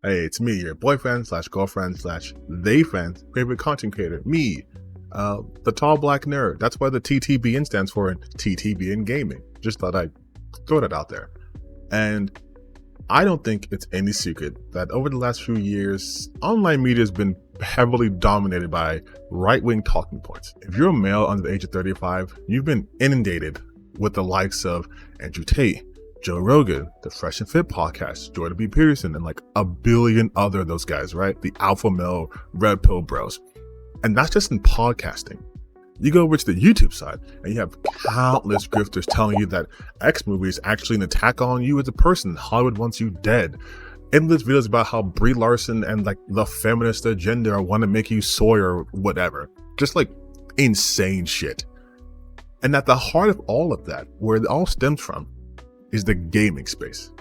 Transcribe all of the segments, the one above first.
Hey, it's me, your boyfriend slash girlfriend slash they friend, favorite content creator, me, the tall black nerd. That's why the TTBN stands for in TTBN Gaming. Just thought I'd throw that out there. And I don't think it's any secret that over the last few years, online media has been heavily dominated by right-wing talking points. If you're a male under the age of 35, you've been inundated with the likes of Andrew Tate, Joe Rogan, the Fresh and Fit podcast, Jordan B. Peterson, and like a billion other of those guys, right? The alpha male red pill bros. And that's just in podcasting. You go over to the YouTube side and you have countless grifters telling you that X movie is actually an attack on you as a person. Hollywood wants you dead. Endless videos about how Brie Larson and like the feminist agenda want to make you soy or whatever. Just like insane shit. And at the heart of all of that, where it all stems from, is the gaming space.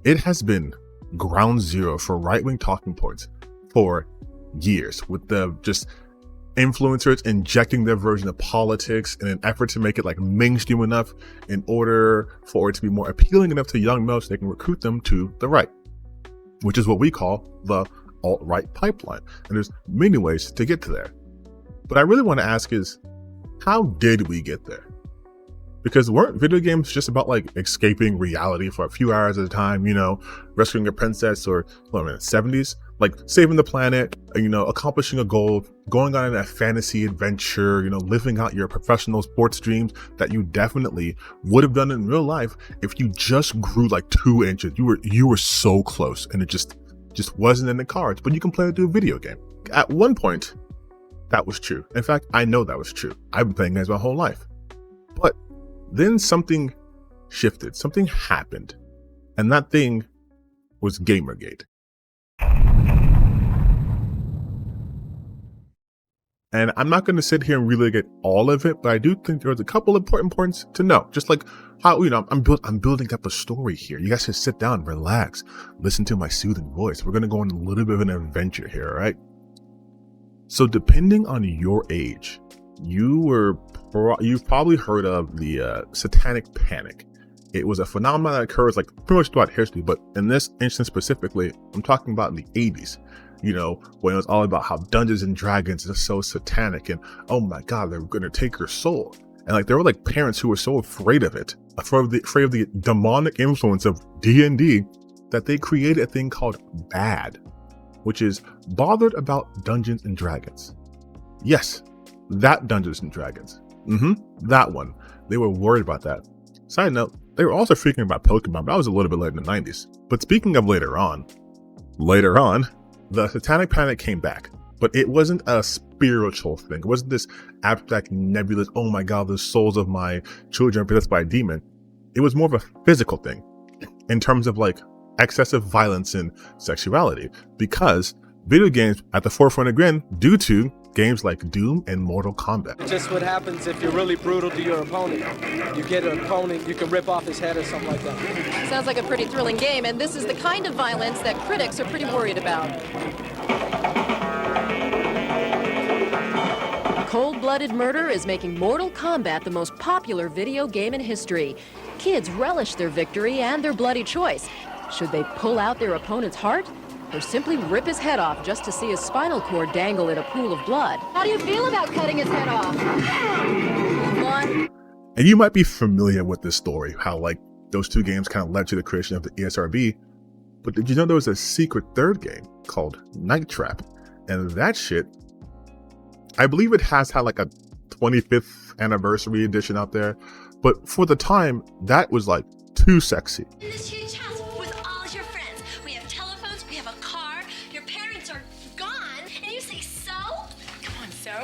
It has been ground zero for right-wing talking points for years, with the just influencers injecting their version of politics in an effort to make it like mainstream enough in order for it to be more appealing enough to young males so they can recruit them to the right, which is what we call the alt-right pipeline. And there's many ways to get to there. But I really want to ask is, how did we get there? Because weren't video games just about like escaping reality for a few hours at a time, you know, rescuing a princess or, well, in the 70s, like saving the planet, you know, accomplishing a goal, going on a fantasy adventure, you know, living out your professional sports dreams that you definitely would have done in real life if you just grew like 2 inches. You were so close, and it just wasn't in the cards, but you can play it through a video game. At one point, that was true. In fact, I know that was true. I've been playing games my whole life. But then something shifted, something happened, and that thing was Gamergate. And I'm not going to sit here and really get all of it, but I do think there's a couple important points to know. Just like how, you know, I'm building up a story here. You guys should sit down, relax, listen to my soothing voice. We're going to go on a little bit of an adventure here, all right? So depending on your age, you've probably heard of the Satanic panic. It was a phenomenon that occurs like pretty much throughout history, but in this instance specifically, I'm talking about in the 80s, you know, when it was all about how Dungeons and Dragons are so satanic and, oh my God, they're going to take your soul. And like, there were like parents who were so afraid of it, afraid of the demonic influence of D&D, that they created a thing called BAD, which is Bothered About Dungeons and Dragons. Yes, that Dungeons and Dragons. That one. They were worried about that. Side note, they were also freaking about Pokemon, but that was a little bit later in the 90s. But speaking of later on, the Satanic panic came back, but it wasn't a spiritual thing. It wasn't this abstract, nebulous, oh my God, the souls of my children are possessed by a demon. It was more of a physical thing in terms of like excessive violence and sexuality, because video games at the forefront again due to games like Doom and Mortal Kombat. It's just what happens if you're really brutal to your opponent. You get an opponent, you can rip off his head or something like that. Sounds like a pretty thrilling game, and this is the kind of violence that critics are pretty worried about. Cold-blooded murder is making Mortal Kombat the most popular video game in history. Kids relish their victory and their bloody choice. Should they pull out their opponent's heart? Or simply rip his head off just to see his spinal cord dangle in a pool of blood? How do you feel about cutting his head off? And you might be familiar with this story, how like those two games kind of led to the creation of the ESRB. But did you know there was a secret third game called Night Trap? And that shit, I believe it has had like a 25th anniversary edition out there. But for the time, that was like too sexy.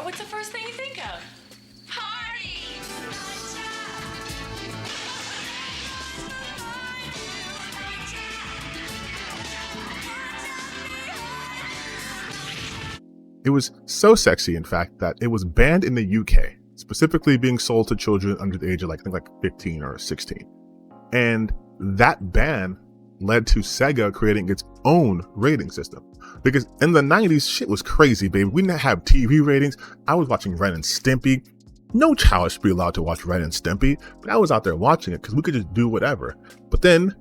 What's the first thing you think of? Party! It was so sexy, in fact, that it was banned in the UK, specifically being sold to children under the age of like, I think like 15 or 16. And that ban led to Sega creating its own rating system. Because in the 90s, shit was crazy, baby. We didn't have TV ratings. I was watching Ren and Stimpy. No child should be allowed to watch Ren and Stimpy, but I was out there watching it because we could just do whatever. But then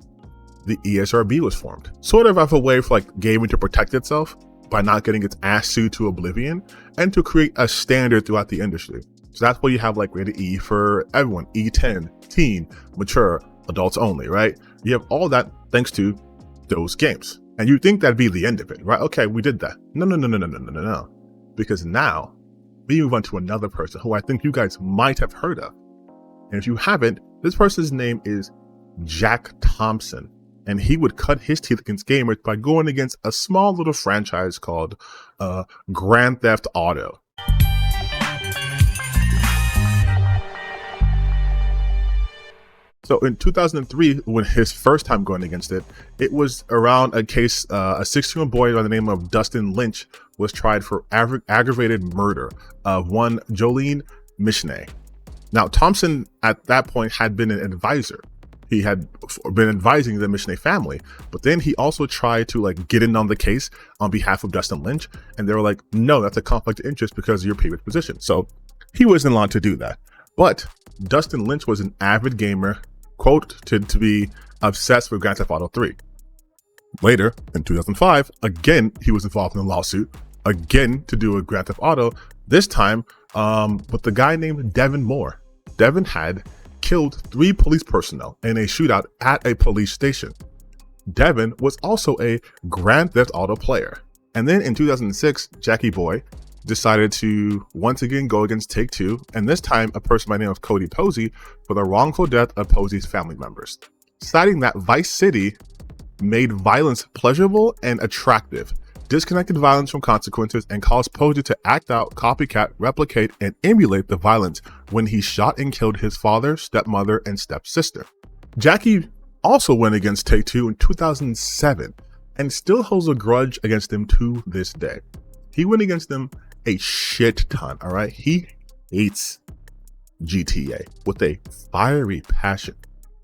the ESRB was formed, sort of as a way for like gaming to protect itself by not getting its ass sued to oblivion, and to create a standard throughout the industry. So that's why you have like rated E for everyone, E10, teen, mature, adults only, right? You have all that thanks to those games. And you think that'd be the end of it, right? Okay, we did that. No. Because now we move on to another person who I think you guys might have heard of. And if you haven't, this person's name is Jack Thompson. And he would cut his teeth against gamers by going against a small little franchise called Grand Theft Auto. So in 2003, when his first time going against it, it was around a case, a 16-year-old boy by the name of Dustin Lynch was tried for aggravated murder of one Jolene Mishnay. Now, Thompson at that point had been an advisor. He had been advising the Mishnay family, but then he also tried to like get in on the case on behalf of Dustin Lynch. And they were like, no, that's a conflict of interest because of your previous position. So he wasn't allowed to do that. But Dustin Lynch was an avid gamer, quoted to be obsessed with Grand Theft Auto 3. Later, in 2005, again, he was involved in a lawsuit, again to do with Grand Theft Auto, this time with the guy named Devin Moore. Devin had killed 3 police personnel in a shootout at a police station. Devin was also a Grand Theft Auto player. And then in 2006, Jackie Boy decided to once again go against Take-Two, and this time a person by the name of Cody Posey for the wrongful death of Posey's family members, citing that Vice City made violence pleasurable and attractive, disconnected violence from consequences, and caused Posey to act out, copycat, replicate, and emulate the violence when he shot and killed his father, stepmother, and stepsister. Jackie also went against Take-Two in 2007 and still holds a grudge against them to this day. He went against them a shit ton, all right? He hates GTA with a fiery passion.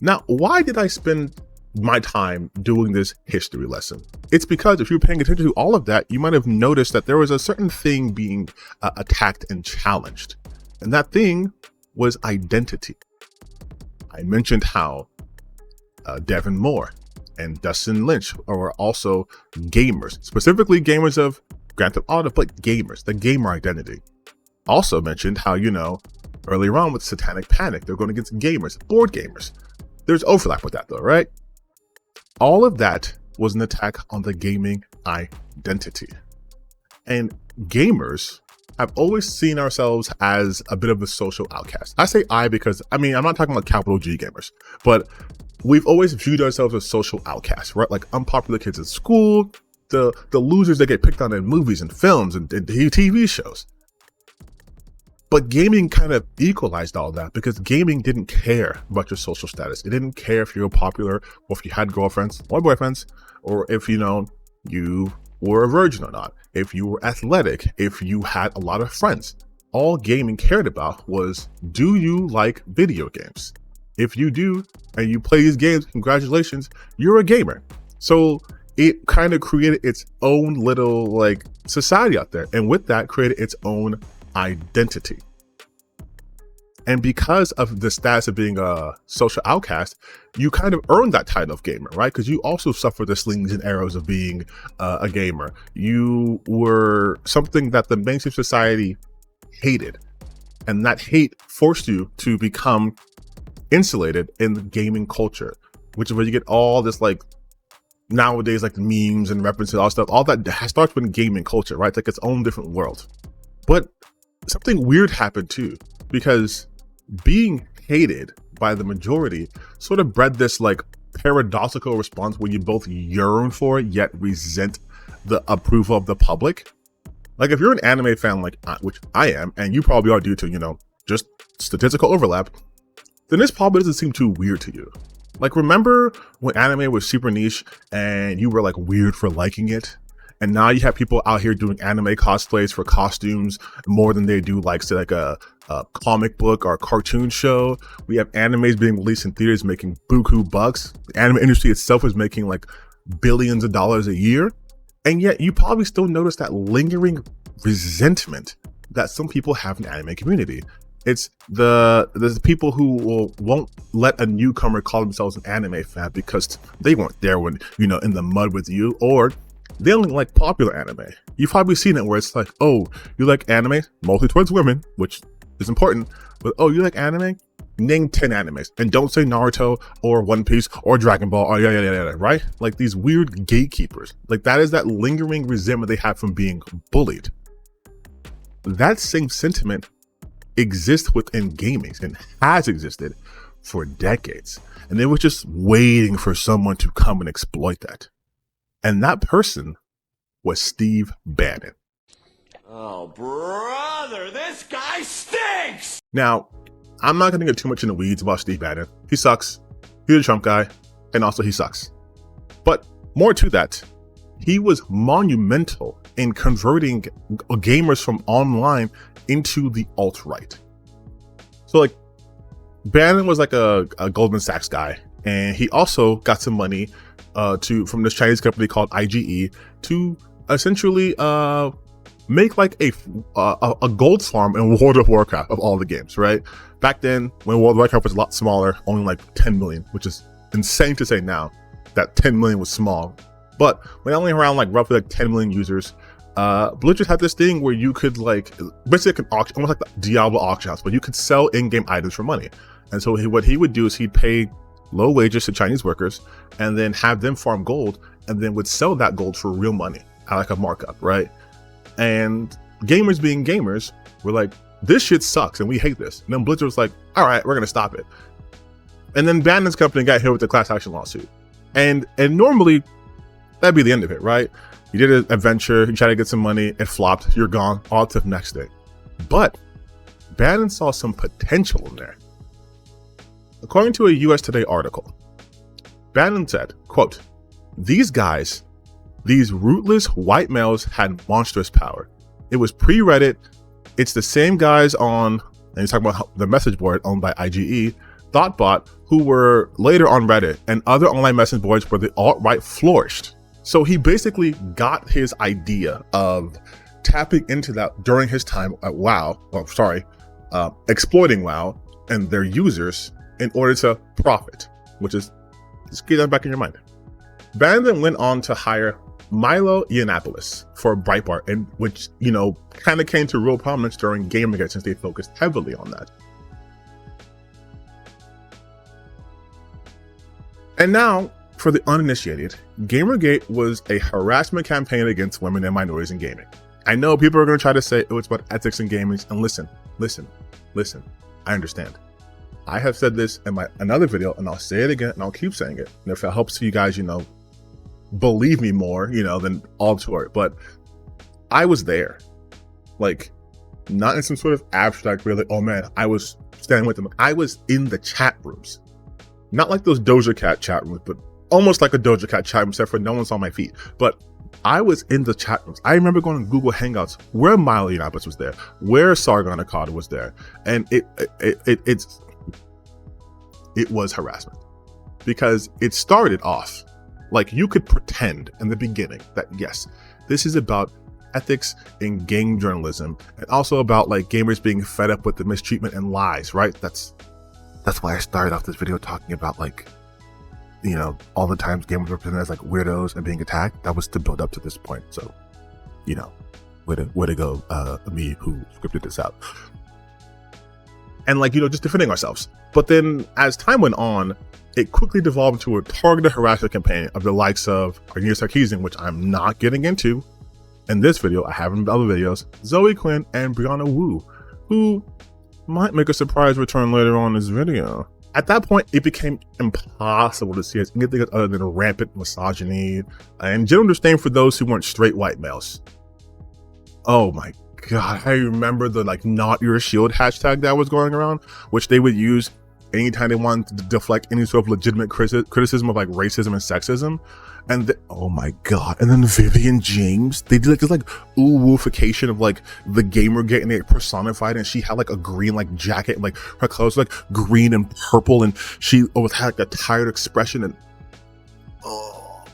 Now, why did I spend my time doing this history lesson? It's because if you're paying attention to all of that, you might have noticed that there was a certain thing being attacked and challenged. And that thing was identity. I mentioned how Devin Moore and Dustin Lynch are also gamers, specifically gamers of Grand Theft Auto, but gamers, the gamer identity. Also mentioned how, earlier on with Satanic Panic, they're going against gamers, board gamers. There's overlap with that though, right? All of that was an attack on the gaming identity. And gamers have always seen ourselves as a bit of a social outcast. I say I because, I'm not talking about capital G gamers, but we've always viewed ourselves as social outcasts, right? Like unpopular kids in school, the losers that get picked on in movies and films and TV shows. But gaming kind of equalized all that because gaming didn't care about your social status. It didn't care if you were popular or if you had girlfriends or boyfriends, or if, you were a virgin or not, if you were athletic, if you had a lot of friends. All gaming cared about was, do you like video games? If you do, and you play these games, congratulations, you're a gamer. So it kind of created its own little society out there. And with that created its own identity. And because of the status of being a social outcast, you kind of earned that title of gamer, right? Because you also suffered the slings and arrows of being a gamer. You were something that the mainstream society hated. And that hate forced you to become insulated in the gaming culture, which is where you get all this nowadays memes and references, all stuff, all that starts with gaming culture, right? It's like its own different world. But something weird happened too, because being hated by the majority sort of bred this paradoxical response where you both yearn for yet resent the approval of the public. If you're an anime fan which I am, and you probably are due to, just statistical overlap, then this probably doesn't seem too weird to you. Remember when anime was super niche and you were weird for liking it? And now you have people out here doing anime cosplays for costumes more than they do say a comic book or a cartoon show. We have animes being released in theaters making buku bucks. The anime industry itself is making billions of dollars a year. And yet you probably still notice that lingering resentment that some people have in the anime community. It's the people who won't let a newcomer call themselves an anime fan because they weren't there when, you know, in the mud with you, or they only like popular anime. You've probably seen it where it's like, oh, you like anime, mostly towards women, which is important, but oh, you like anime? Name 10 animes, and don't say Naruto or One Piece or Dragon Ball or yeah, right? Like these weird gatekeepers. Like that is that lingering resentment they have from being bullied. That same sentiment exists within gaming and has existed for decades. And they were just waiting for someone to come and exploit that. And that person was Steve Bannon. Oh, brother, this guy stinks! Now, I'm not going to get too much in the weeds about Steve Bannon. He sucks. He's a Trump guy. And also he sucks. But more to that, he was monumental in converting gamers from online into the alt-right. So like Bannon was like a Goldman Sachs guy, and he also got some money from this Chinese company called IGE to essentially make like a gold farm in World of Warcraft of all the games, right? Back then, when World of Warcraft was a lot smaller, only like 10 million, which is insane to say now that 10 million was small. But when only around like roughly like 10 million users, Blizzard had this thing where you could like basically an auction, almost like the Diablo auction house, but you could sell in-game items for money. And so what he would do is he'd pay low wages to Chinese workers and then have them farm gold, and then would sell that gold for real money at like a markup, right? And gamers being gamers were like, this shit sucks and we hate this. And then Blizzard was like, all right, we're gonna stop it. And then Bannon's company got hit with the class action lawsuit. And normally that'd be the end of it, right? You did an adventure, you tried to get some money, it flopped, you're gone, on to the next day. But Bannon saw some potential in there. According to a US Today article, Bannon said, quote, these guys, these rootless white males had monstrous power. It was pre-Reddit. It's the same guys on, and he's talking about the message board owned by IGE, ThoughtBot, who were later on Reddit and other online message boards where the alt-right flourished. So he basically got his idea of tapping into that during his time at WoW, exploiting WoW and their users in order to profit, which is, just keep that back in your mind. Bannon then went on to hire Milo Yiannopoulos for Breitbart, and which, you know, kind of came to real prominence during Gamergate since they focused heavily on that. And now, for the uninitiated, Gamergate was a harassment campaign against women and minorities in gaming. I know people are going to try to say, oh, it's about ethics in gaming, and listen, I understand. I have said this in another video, and I'll say it again, and I'll keep saying it. And if it helps you guys, you know, believe me more, you know, than all to it. But I was there, like, not in some sort of abstract, really, oh man, I was standing with them. I was in the chat rooms, not like those Doja Cat chat rooms, but almost like a Doja Cat chat room, except for no one's on my feet. But I was in the chat rooms. I remember going to Google Hangouts where Milo Yiannopoulos was there, where Sargon Akkad was there, and it was harassment, because it started off like you could pretend in the beginning that yes, this is about ethics in game journalism, and also about like gamers being fed up with the mistreatment and lies, right? That's why I started off this video talking about, like, you know, all the times gamers were presented as like weirdos and being attacked. That was to build up to this point. So, you know, way to go, me who scripted this out. And like, you know, just defending ourselves. But then as time went on, it quickly devolved into a targeted harassment campaign of the likes of Arnita Sarkeesian, which I'm not getting into in this video. I have in other videos, Zoe Quinn and Brianna Wu, who might make a surprise return later on in this video. At that point, it became impossible to see anything other than rampant misogyny and general disdain for those who weren't straight white males. Oh my God, I remember the like "not your shield" hashtag that was going around, which they would use anytime they wanted to deflect any sort of legitimate criticism of like racism and sexism. And oh my God, and then Vivian James, they did like this like ooh-woofication of like the Gamergate, and they personified it, and she had like a green like jacket, and like her clothes were, like green and purple, and she always had like a tired expression, and oh.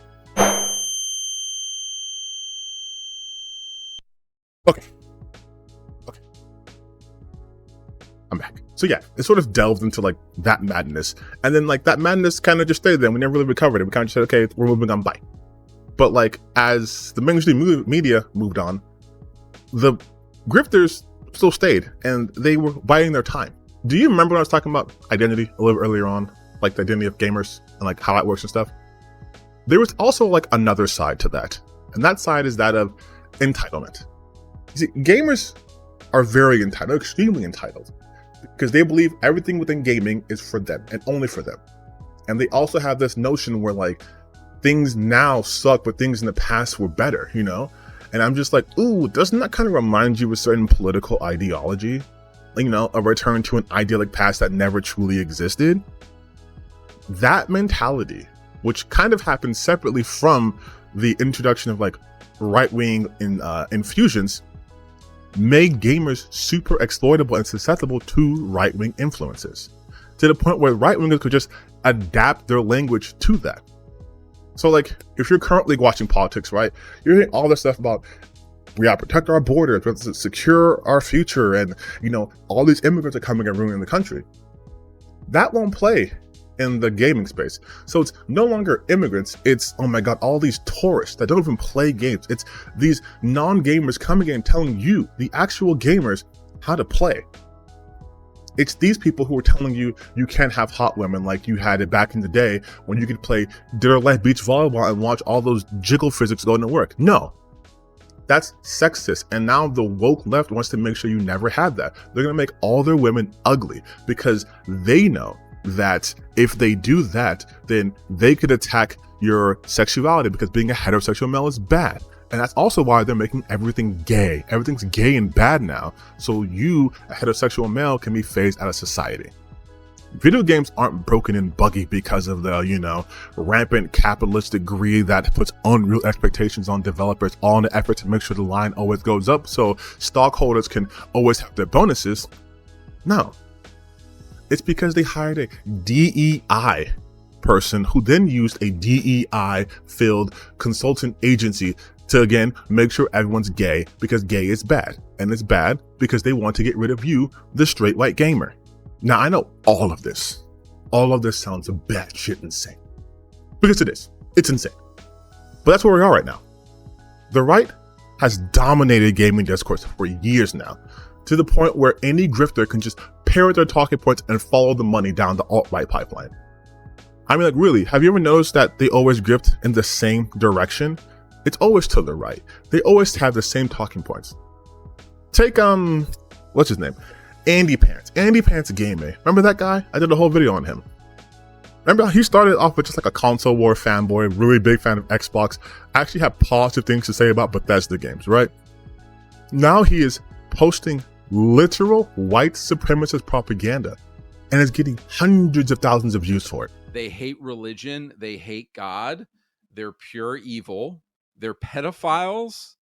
Okay, I'm back. So yeah, it sort of delved into like that madness. And then like that madness kind of just stayed there. We never really recovered it. We kind of just said, okay, we're moving on, bye. But like as the mainstream media moved on, the grifters still stayed and they were biding their time. Do you remember when I was talking about identity a little earlier on? Like the identity of gamers and like how that works and stuff? There was also like another side to that. And that side is that of entitlement. You see, gamers are very entitled, extremely entitled, because they believe everything within gaming is for them and only for them. And they also have this notion where like things now suck, but things in the past were better, you know? And I'm just like, ooh, doesn't that kind of remind you of a certain political ideology? You know, a return to an idyllic past that never truly existed? That mentality, which kind of happened separately from the introduction of like right-wing infusions, made gamers super exploitable and susceptible to right-wing influences, to the point where right-wingers could just adapt their language to that. So like, if you're currently watching politics, right, you're hearing all this stuff about we gotta protect our borders, we have to secure our future, and you know, all these immigrants are coming and ruining the country. That won't play in the gaming space. So it's no longer immigrants, it's, oh my god, all these tourists that don't even play games. It's these non-gamers coming in and telling you, the actual gamers, how to play. It's these people who are telling you you can't have hot women like you had it back in the day when you could play dead or alive beach volleyball and watch all those jiggle physics going to work. No, that's sexist. And now the woke left wants to make sure you never have that. They're gonna make all their women ugly because they know that if they do that, then they could attack your sexuality because being a heterosexual male is bad. And that's also why they're making everything gay. Everything's gay and bad now. So you, a heterosexual male, can be phased out of society. Video games aren't broken and buggy because of the, you know, rampant capitalistic greed that puts unreal expectations on developers, all in the effort to make sure the line always goes up so stockholders can always have their bonuses. No. It's because they hired a DEI person who then used a DEI-filled consultant agency to, again, make sure everyone's gay because gay is bad. And it's bad because they want to get rid of you, the straight white gamer. Now, I know all of this sounds batshit insane. Because it is. It's insane. But that's where we are right now. The right has dominated gaming discourse for years now, to the point where any grifter can just parrot their talking points and follow the money down the alt-right pipeline. I mean, like, really, have you ever noticed that they always grift in the same direction? It's always to the right. They always have the same talking points. Take, what's his name? Andypants. Andypants Gaming. Remember that guy? I did a whole video on him. Remember how he started off with just like a console war fanboy, really big fan of Xbox, actually had positive things to say about Bethesda games, right? Now he is posting literal white supremacist propaganda and is getting hundreds of thousands of views for it. They hate religion. They hate God. They're pure evil. They're pedophiles.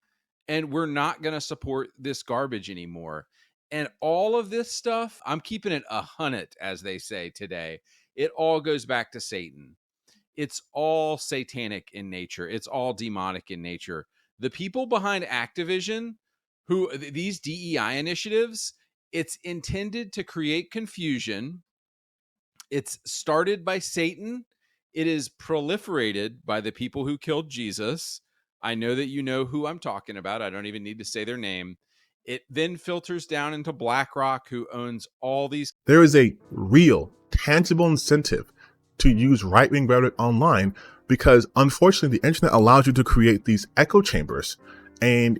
And we're not going to support this garbage anymore. And all of this stuff, I'm keeping it 100, as they say today. It all goes back to Satan. It's all satanic in nature. It's all demonic in nature. The people behind Activision, who these DEI initiatives, it's intended to create confusion. It's started by Satan. It is proliferated by the people who killed Jesus. I know that you know who I'm talking about. I don't even need to say their name. It then filters down into BlackRock, who owns all these. There is a real, tangible incentive to use right-wing rhetoric online because, unfortunately, the internet allows you to create these echo chambers. And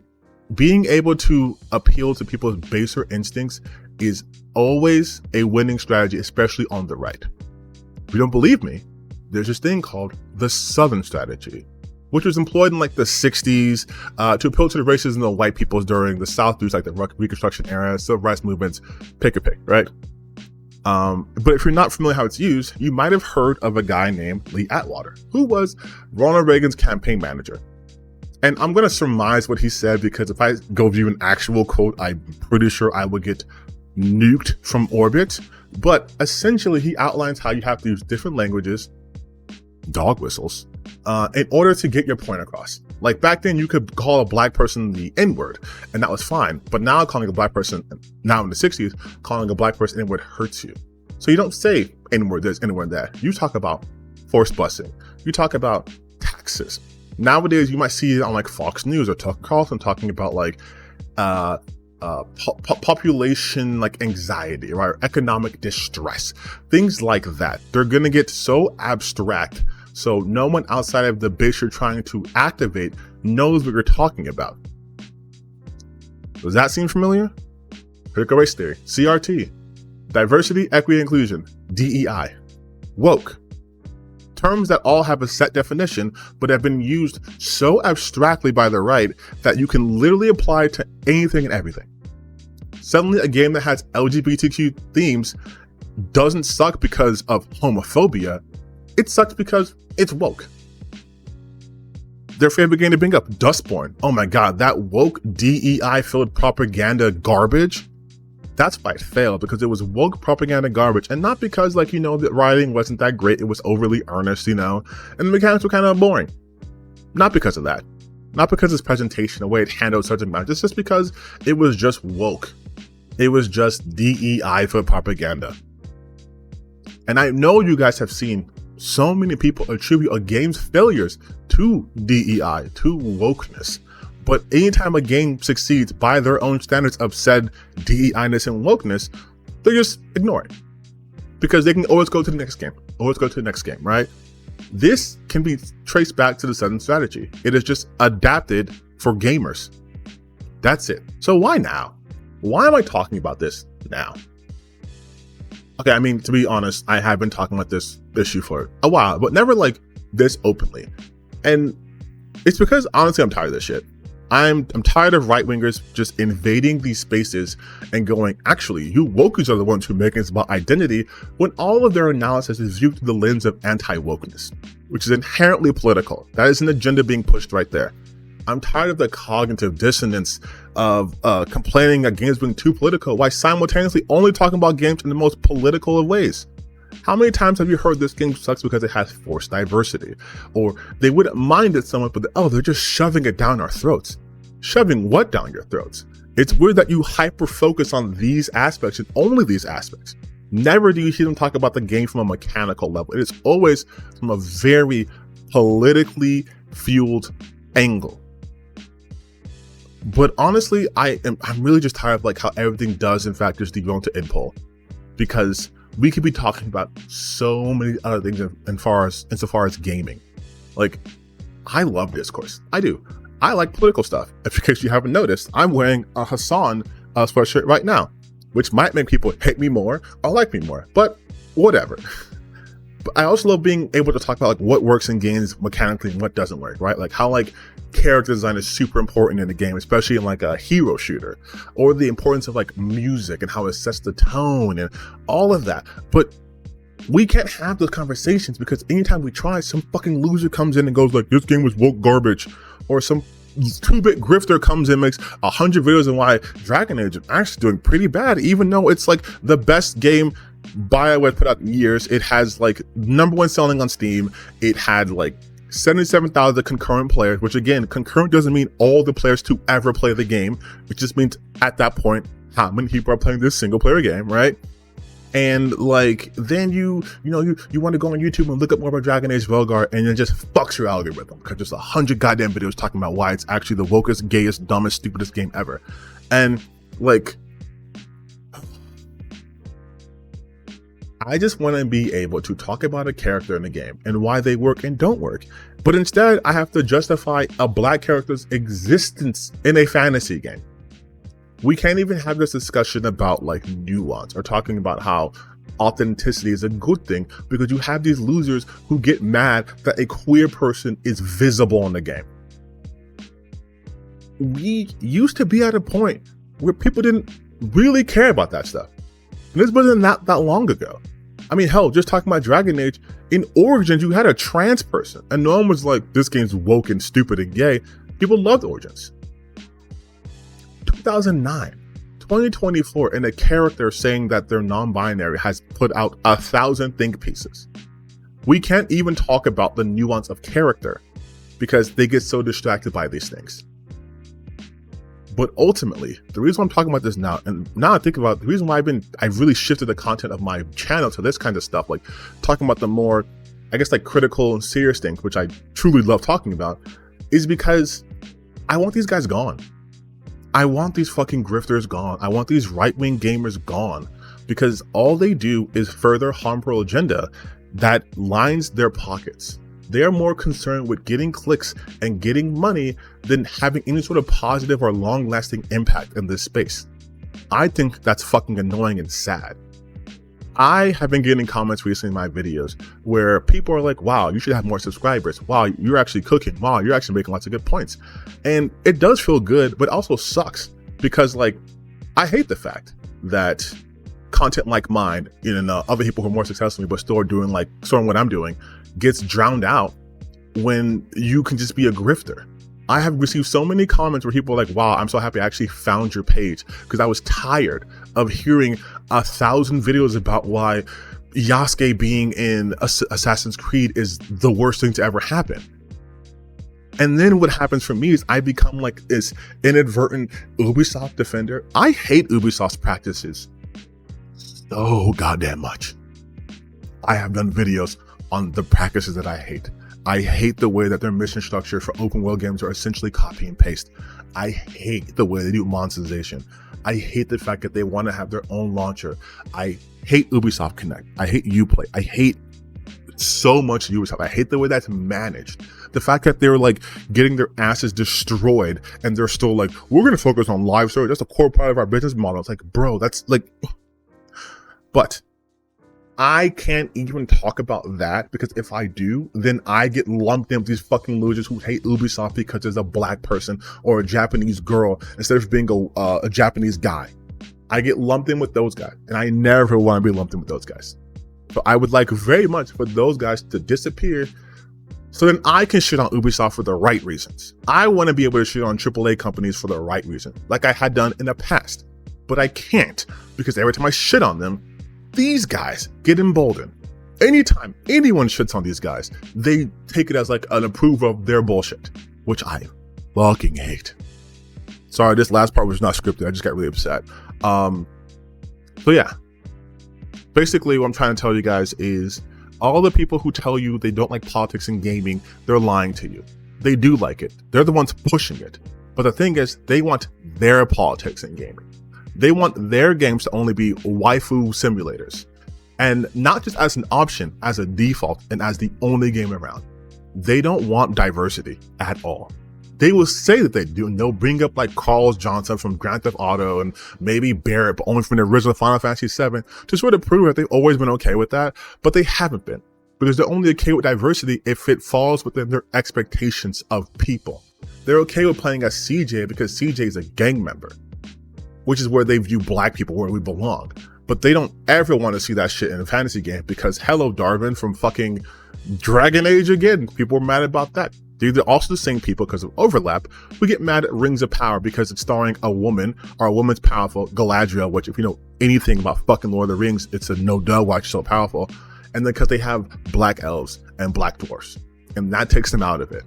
being able to appeal to people's baser instincts is always a winning strategy, especially on the right. If you don't believe me, there's this thing called the Southern Strategy, which was employed in like the 60s to appeal to the racism of the white peoples during the South through like the Reconstruction era, civil rights movements, pick a pick, right? But if you're not familiar how it's used, you might have heard of a guy named Lee Atwater, who was Ronald Reagan's campaign manager. And I'm going to surmise what he said because if I go view an actual quote, I'm pretty sure I would get nuked from orbit. But essentially, he outlines how you have to use different languages, dog whistles, in order to get your point across. Like back then, you could call a black person the N-word, and that was fine. But now calling a black person, now in the 60s, calling a black person N-word hurts you. So you don't say N-word this, N-word that. You talk about forced busing. You talk about taxes. Nowadays, you might see it on like Fox News or Tucker Carlson talking about like population like anxiety, right? Or economic distress, things like that. They're gonna get so abstract, so no one outside of the base you're trying to activate knows what you're talking about. Does that seem familiar? Critical race theory, CRT, diversity, equity, inclusion, DEI, woke. Terms that all have a set definition, but have been used so abstractly by the right that you can literally apply to anything and everything. Suddenly, a game that has LGBTQ themes doesn't suck because of homophobia. It sucks because it's woke. Their favorite game to bring up, Dustborn. Oh my God, that woke DEI-filled propaganda garbage. That's why it failed, because it was woke propaganda garbage, and not because, like, you know, the writing wasn't that great. It was overly earnest, you know, and the mechanics were kind of boring. Not because of that. Not because its presentation, the way it handled subject matter. It's just because it was just woke. It was just DEI for propaganda. And I know you guys have seen so many people attribute a game's failures to DEI, to wokeness. But anytime a game succeeds by their own standards of said DEI-ness and wokeness, they just ignore it. Because they can always go to the next game. Always go to the next game, right? This can be traced back to the Southern Strategy. It is just adapted for gamers. That's it. So why now? Why am I talking about this now? Okay, I mean, to be honest, I have been talking about this issue for a while, but never like this openly. And it's because, honestly, I'm tired of this shit. I'm tired of right-wingers just invading these spaces and going, actually, you wokies are the ones who make this about identity, when all of their analysis is viewed through the lens of anti-wokeness, which is inherently political. That is an agenda being pushed right there. I'm tired of the cognitive dissonance of complaining that games being too political while simultaneously only talking about games in the most political of ways. How many times have you heard this game sucks because it has forced diversity? Or they wouldn't mind it so much, but they're just shoving it down our throats. Shoving what down your throats? It's weird that you hyper-focus on these aspects and only these aspects. Never do you hear them talk about the game from a mechanical level. It is always from a very politically fueled angle. But honestly, I'm really just tired of like how everything does in fact just devolve to impulse. Because we could be talking about so many other things insofar as gaming. Like, I love discourse. I do. I like political stuff. In case you haven't noticed, I'm wearing a Hassan sweatshirt right now, which might make people hate me more or like me more, but whatever. But I also love being able to talk about like what works in games mechanically and what doesn't work, right? Like how like character design is super important in the game, especially in like a hero shooter, or the importance of like music and how it sets the tone and all of that. But we can't have those conversations because anytime we try, some fucking loser comes in and goes like, this game was woke garbage, or some 2-bit grifter comes in, makes 100 videos on why Dragon Age is actually doing pretty bad, even though it's like the best game BioWare put out in years. It has like #1 selling on Steam. It had like 77,000 concurrent players, which again, concurrent doesn't mean all the players to ever play the game. It just means at that point, how many people are playing this single player game, right? And like, then you want to go on YouTube and look up more about Dragon Age Velgar, and it just fucks your algorithm because there's 100 goddamn videos talking about why it's actually the wokest, gayest, dumbest, stupidest game ever. And like, I just want to be able to talk about a character in the game and why they work and don't work. But instead, I have to justify a black character's existence in a fantasy game. We can't even have this discussion about like nuance or talking about how authenticity is a good thing because you have these losers who get mad that a queer person is visible in the game. We used to be at a point where people didn't really care about that stuff. And this wasn't that long ago. I mean, hell, just talking about Dragon Age, in Origins, you had a trans person and no one was like, this game's woke and stupid and gay. People loved Origins. 2009, 2024, and a character saying that they're non-binary has put out 1,000 think pieces. We can't even talk about the nuance of character because they get so distracted by these things. But ultimately, the reason I'm talking about this now, and now I think about the reason why I've really shifted the content of my channel to this kind of stuff, like talking about the more, I guess, like critical and serious things, which I truly love talking about, is because I want these guys gone. I want these fucking grifters gone. I want these right-wing gamers gone, because all they do is further harmful agenda that lines their pockets. They are more concerned with getting clicks and getting money than having any sort of positive or long-lasting impact in this space. I think that's fucking annoying and sad. I have been getting comments recently in my videos where people are like, wow, you should have more subscribers. Wow, you're actually cooking. Wow, you're actually making lots of good points. And it does feel good, but also sucks because, like, I hate the fact that content like mine, other people who are more successful than me but still are doing what I'm doing, gets drowned out when you can just be a grifter. I have received so many comments where people are like, wow, I'm so happy I actually found your page, because I was tired of hearing 1,000 videos about why Yasuke being in Assassin's Creed is the worst thing to ever happen. And then what happens for me is I become like this inadvertent Ubisoft defender. I hate Ubisoft's practices so goddamn much. I have done videos on the practices that I hate. I hate the way that their mission structure for open world games are essentially copy and paste. I hate the way they do monetization. I hate the fact that they want to have their own launcher. I hate Ubisoft Connect. I hate Uplay. I hate so much Ubisoft. I hate the way that's managed. The fact that they're like getting their asses destroyed and they're still like, we're going to focus on live service. That's a core part of our business model. It's like, bro, that's like, but I can't even talk about that, because if I do, then I get lumped in with these fucking losers who hate Ubisoft because there's a black person or a Japanese girl instead of being a Japanese guy. I get lumped in with those guys, and I never want to be lumped in with those guys. So I would like very much for those guys to disappear, so then I can shit on Ubisoft for the right reasons. I want to be able to shit on AAA companies for the right reason, like I had done in the past. But I can't, because every time I shit on them, these guys get emboldened. Anytime anyone shits on these guys, they take it as like an approval of their bullshit, which I fucking hate. Sorry, this last part was not scripted. I just got really upset. So yeah, basically what I'm trying to tell you guys is all the people who tell you they don't like politics in gaming, they're lying to you. They do like it. They're the ones pushing it. But the thing is, they want their politics in gaming. They want their games to only be waifu simulators, and not just as an option, as a default and as the only game around. They don't want diversity at all. They will say that they do, and they'll bring up like Carl Johnson from Grand Theft Auto and maybe Barrett, but only from the original Final Fantasy VII, to sort of prove that they've always been okay with that, but they haven't been, because they're only okay with diversity if it falls within their expectations of people. They're okay with playing as CJ because CJ is a gang member, which is where they view black people where we belong. But they don't ever want to see that shit in a fantasy game, because hello, Darwin from fucking Dragon Age again. People are mad about that. They're also the same people because of overlap. We get mad at Rings of Power because it's starring a woman, or a woman's powerful, Galadriel, which if you know anything about fucking Lord of the Rings, it's a no-duh why she's so powerful. And then because they have black elves and black dwarfs, and that takes them out of it.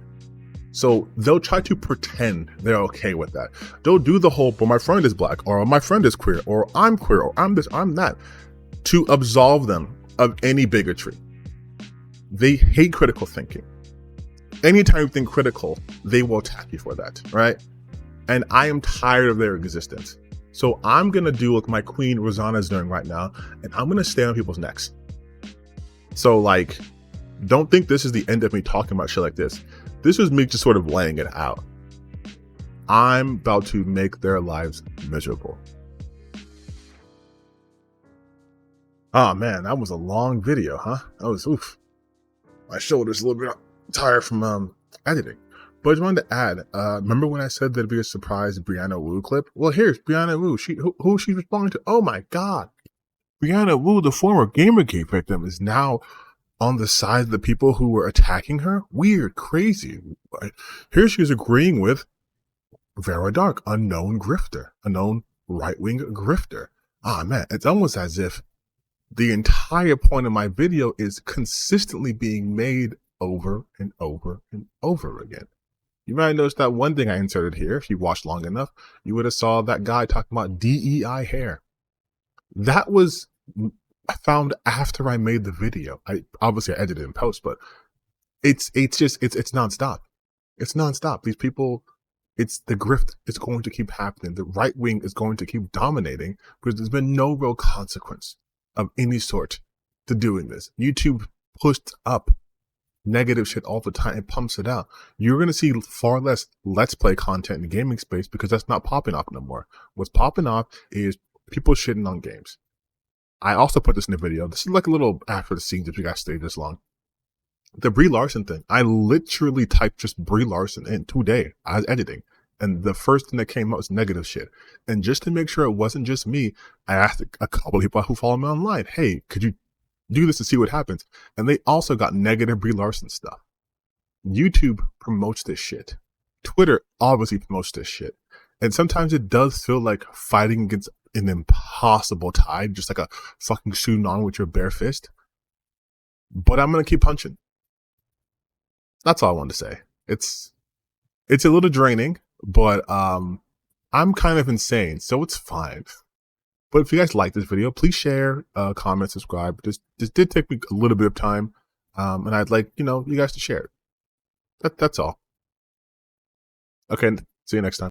So they'll try to pretend they're okay with that. They'll do the whole, but my friend is black, or my friend is queer, or I'm queer, or I'm this, I'm that, to absolve them of any bigotry. They hate critical thinking. Anytime you think critical, they will attack you for that, right? And I am tired of their existence. So I'm gonna do what my queen Rosanna is doing right now, and I'm gonna stay on people's necks. So like, don't think this is the end of me talking about shit like this. This was me just sort of laying it out. I'm about to make their lives miserable. Oh man, that was a long video, huh? That was, oof. My shoulder's a little bit tired from editing. But I just wanted to add, remember when I said there'd be a surprise Brianna Wu clip? Well, here's Brianna Wu. Who she's responding to? Oh my God. Brianna Wu, the former Gamergate victim, is now on the side of the people who were attacking her. Weird, crazy. Here she is agreeing with Vera Dark, a known grifter, a known right-wing grifter. Ah, man, it's almost as if the entire point of my video is consistently being made over and over and over again. You might notice that one thing I inserted here. If you watched long enough, you would have saw that guy talking about DEI hair. That was found after I made the video. I edited it in post, but it's nonstop. It's nonstop. These people, it's the grift is going to keep happening. The right wing is going to keep dominating because there's been no real consequence of any sort to doing this. YouTube pushed up negative shit all the time and pumps it out. You're going to see far less Let's Play content in the gaming space because that's not popping off no more. What's popping off is people shitting on games. I also put this in the video. This is like a little after the scenes if you guys stayed this long. The Brie Larson thing. I literally typed just Brie Larson in today. I was editing. And the first thing that came out was negative shit. And just to make sure it wasn't just me, I asked a couple of people who follow me online, hey, could you do this to see what happens? And they also got negative Brie Larson stuff. YouTube promotes this shit. Twitter obviously promotes this shit. And sometimes it does feel like fighting against an impossible tide, just like a fucking shooting on with your bare fist. But I'm going to keep punching. That's all I wanted to say. It's a little draining, but I'm kind of insane, so it's fine. But if you guys like this video, please share, comment, subscribe. This did take me a little bit of time, and I'd like, you guys to share it. That's all. Okay, see you next time.